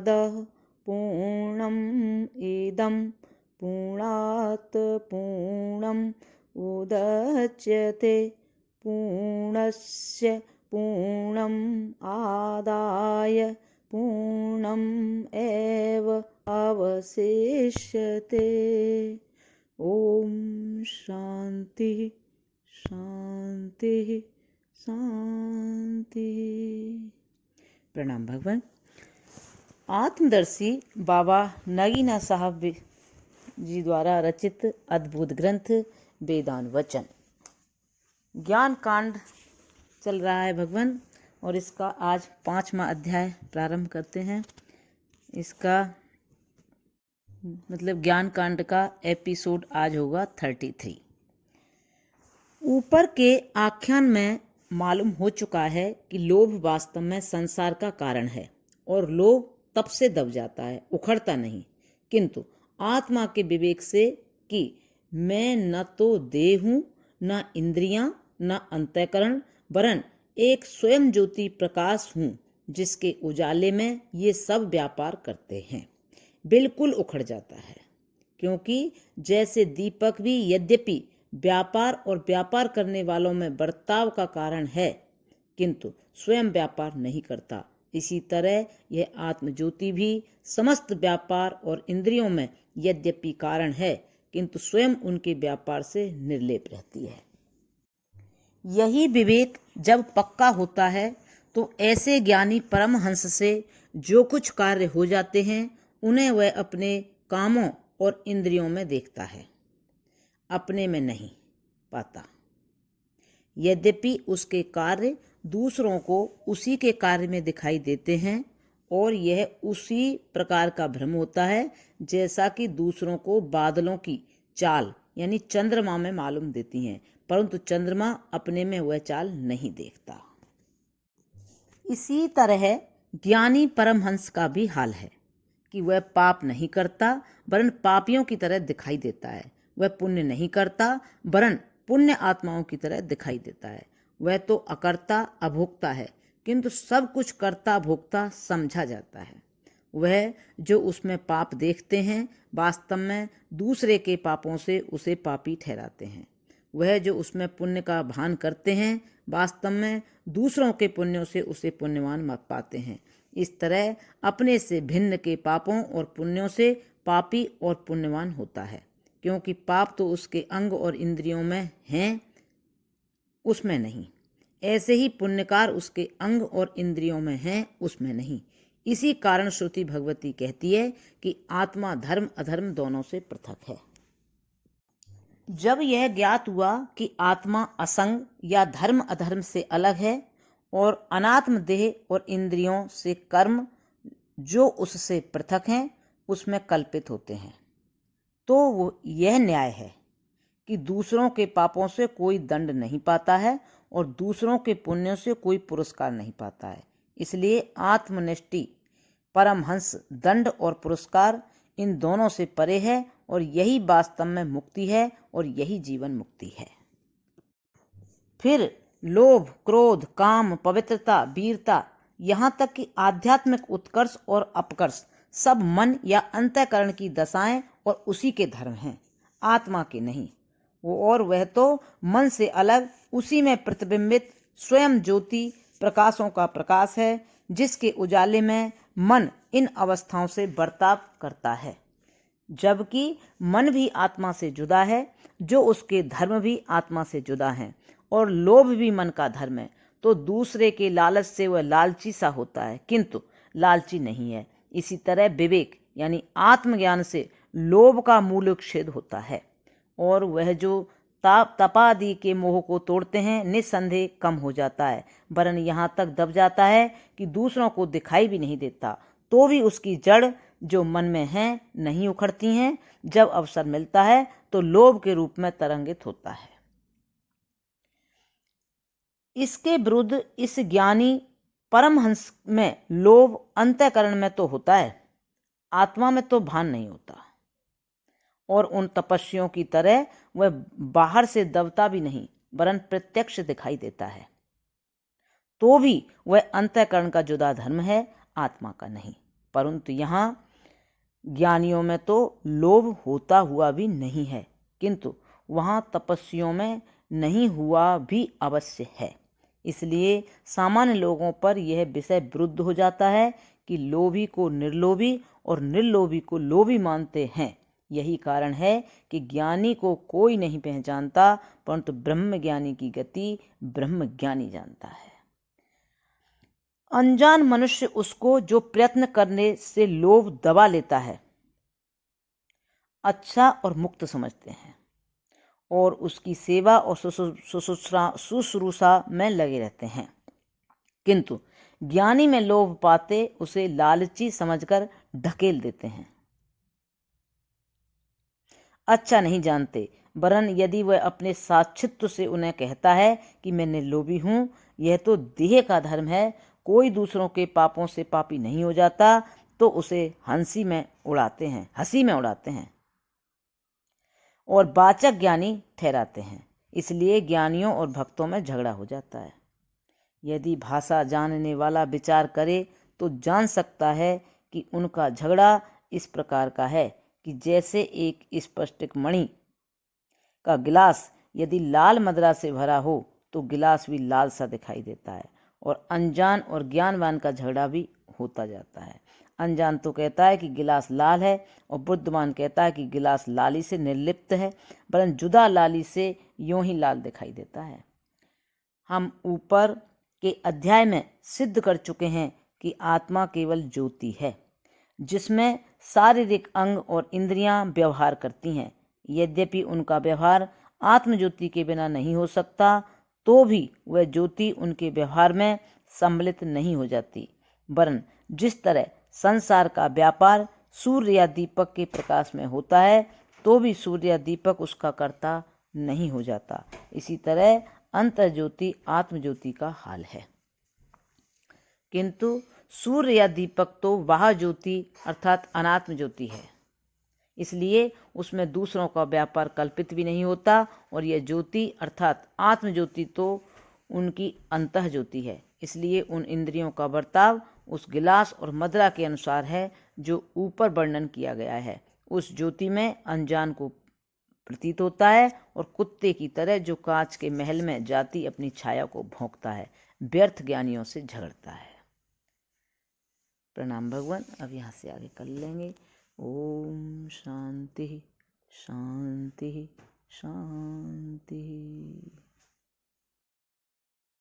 पूर्णम् इदं पूर्णात् पूर्णम् उदच्यते पूर्णस्य पूर्णम् आदाय पूर्णम् एव अवशिष्यते। ओम शांति शांति शांति। प्रणाम भगवान। आत्मदर्शी बाबा नगीना साहब जी द्वारा रचित अद्भुत ग्रंथ वेदांत वचन ज्ञान कांड चल रहा है भगवान, और इसका आज 5वां अध्याय प्रारंभ करते हैं। इसका मतलब ज्ञान कांड का एपिसोड आज होगा 33। ऊपर के आख्यान में मालूम हो चुका है कि लोभ वास्तव में संसार का कारण है और लोभ तब से दब जाता है, उखड़ता नहीं, किंतु आत्मा के विवेक से कि मैं न तो देह हूँ, न इंद्रियां, न अंतःकरण, वरन एक स्वयं ज्योति प्रकाश हूँ जिसके उजाले में ये सब व्यापार करते हैं, बिल्कुल उखड़ जाता है। क्योंकि जैसे दीपक भी यद्यपि व्यापार और व्यापार करने वालों में बर्ताव का कारण है, किंतु स्वयं व्यापार नहीं करता, इसी तरह यह आत्मज्योति भी समस्त व्यापार और इंद्रियों में यद्यपि कारण है, किंतु स्वयं उनके व्यापार से निर्लेप रहती है। यही विवेक जब पक्का होता है तो ऐसे ज्ञानी परमहंस से जो कुछ कार्य हो जाते हैं उन्हें वह अपने कामों और इंद्रियों में देखता है, अपने में नहीं पाता। यद्यपि उसके कार्य दूसरों को उसी के कार्य में दिखाई देते हैं और यह उसी प्रकार का भ्रम होता है जैसा कि दूसरों को बादलों की चाल यानी चंद्रमा में मालूम देती हैं, परंतु चंद्रमा अपने में वह चाल नहीं देखता। इसी तरह ज्ञानी परमहंस का भी हाल है कि वह पाप नहीं करता वरन पापियों की तरह दिखाई देता है। वह पुण्य नहीं करता वरन पुण्य आत्माओं की तरह दिखाई देता है। वह तो अकर्ता अभोक्ता है, किंतु सब कुछ कर्ता भोक्ता समझा जाता है। वह जो उसमें पाप देखते हैं वास्तव में दूसरे के पापों से उसे पापी ठहराते हैं। वह जो उसमें पुण्य का भान करते हैं वास्तव में दूसरों के पुण्यों से उसे पुण्यवान पाते हैं। इस तरह अपने से भिन्न के पापों और पुण्यों से पापी और पुण्यवान होता है, क्योंकि पाप तो उसके अंग और इंद्रियों में हैं, उसमें नहीं। ऐसे ही पुण्यकार उसके अंग और इंद्रियों में हैं, उसमें नहीं। इसी कारण श्रुति भगवती कहती है कि आत्मा धर्म अधर्म दोनों से पृथक है। जब यह ज्ञात हुआ कि आत्मा असंग या धर्म अधर्म से अलग है और अनात्म देह और इंद्रियों से कर्म जो उससे पृथक हैं उसमें कल्पित होते हैं, तो वो यह न्याय है कि दूसरों के पापों से कोई दंड नहीं पाता है और दूसरों के पुण्यों से कोई पुरस्कार नहीं पाता है। इसलिए आत्मनिष्ठ परमहंस दंड और पुरस्कार इन दोनों से परे है और यही वास्तव में मुक्ति है और यही जीवन मुक्ति है। फिर लोभ, क्रोध, काम, पवित्रता, वीरता, यहाँ तक कि आध्यात्मिक उत्कर्ष और अपकर्ष सब मन या अंतःकरण की दशाएं और उसी के धर्म हैं, आत्मा के नहीं। और वह तो मन से अलग उसी में प्रतिबिंबित स्वयं ज्योति प्रकाशों का प्रकाश है, जिसके उजाले में मन इन अवस्थाओं से बर्ताव करता है। जबकि मन भी आत्मा से जुदा है, जो उसके धर्म भी आत्मा से जुदा हैं, और लोभ भी मन का धर्म है, तो दूसरे के लालच से वह लालची सा होता है, किंतु लालची नहीं है। इसी तरह विवेक यानी आत्मज्ञान से लोभ का मूलोच्छेद होता है और वह जो तपादि के मोह को तोड़ते हैं निस्संदेह कम हो जाता है, वरन यहाँ तक दब जाता है कि दूसरों को दिखाई भी नहीं देता, तो भी उसकी जड़ जो मन में हैं नहीं उखड़ती हैं। जब अवसर मिलता है तो लोभ के रूप में तरंगित होता है। इसके विरुद्ध इस ज्ञानी परमहंस में लोभ अंतःकरण में तो होता है, आत्मा में तो भान नहीं होता, और उन तपस्वियों की तरह वह बाहर से दबता भी नहीं वरन प्रत्यक्ष दिखाई देता है। तो भी वह अंतःकरण का जुदा धर्म है, आत्मा का नहीं। परंतु यहाँ ज्ञानियों में तो लोभ होता हुआ भी नहीं है, किंतु वहाँ तपस्वियों में नहीं हुआ भी अवश्य है। इसलिए सामान्य लोगों पर यह विषय विरुद्ध हो जाता है कि लोभी को निर्लोभी और निर्लोभी को लोभी मानते हैं। यही कारण है कि ज्ञानी को कोई नहीं पहचानता, परंतु ब्रह्मज्ञानी की गति ब्रह्मज्ञानी जानता है। अनजान मनुष्य उसको जो प्रयत्न करने से लोभ दबा लेता है अच्छा और मुक्त समझते हैं और उसकी सेवा और शुश्रूषा में लगे रहते हैं, किंतु ज्ञानी में लोभ पाते उसे लालची समझकर ढकेल देते हैं। अच्छा नहीं जानते, वरन यदि वह अपने साक्षित्व से उन्हें कहता है कि मैं निर्लोभी हूँ, यह तो देह का धर्म है, कोई दूसरों के पापों से पापी नहीं हो जाता, तो उसे हंसी में उड़ाते हैं और वाचक ज्ञानी ठहराते हैं। इसलिए ज्ञानियों और भक्तों में झगड़ा हो जाता है। यदि भाषा जानने वाला विचार करे तो जान सकता है कि उनका झगड़ा इस प्रकार का है कि जैसे एक स्फटिक मणि का गिलास यदि लाल मदिरा से भरा हो तो गिलास भी लाल सा दिखाई देता है, और अनजान और ज्ञानवान का झगड़ा भी होता जाता है। अनजान तो कहता है कि गिलास लाल है और बुद्धिमान कहता है कि गिलास लाली से निर्लिप्त है, वरन जुदा लाली से यूं ही लाल दिखाई देता है। हम ऊपर के अध्याय में सिद्ध कर चुके हैं कि आत्मा केवल ज्योति है जिसमें शारीरिक अंग और इंद्रियां व्यवहार करती हैं। यद्यपि उनका व्यवहार आत्मज्योति के बिना नहीं हो सकता, तो भी वह ज्योति उनके व्यवहार में सम्मिलित नहीं हो जाती, वरन जिस तरह संसार का व्यापार सूर्य या दीपक के प्रकाश में होता है, तो भी सूर्य या दीपक उसका कर्ता नहीं हो जाता। इसी तरह अंतर ज्योति आत्मज्योति का हाल है। किंतु सूर्य या दीपक तो वह ज्योति अर्थात अनात्म ज्योति है, इसलिए उसमें दूसरों का व्यापार कल्पित भी नहीं होता, और यह ज्योति अर्थात आत्म ज्योति तो उनकी अंतः ज्योति है। इसलिए उन इंद्रियों का बर्ताव उस गिलास और मदिरा के अनुसार है जो ऊपर वर्णन किया गया है। उस ज्योति में अनजान को प्रतीत होता है और कुत्ते की तरह जो कांच के महल में जाती अपनी छाया को भौंकता है, व्यर्थ ज्ञानियों से झगड़ता है। प्रणाम भगवान। अब यहाँ से आगे कर लेंगे। ओम शांति शांति शांति।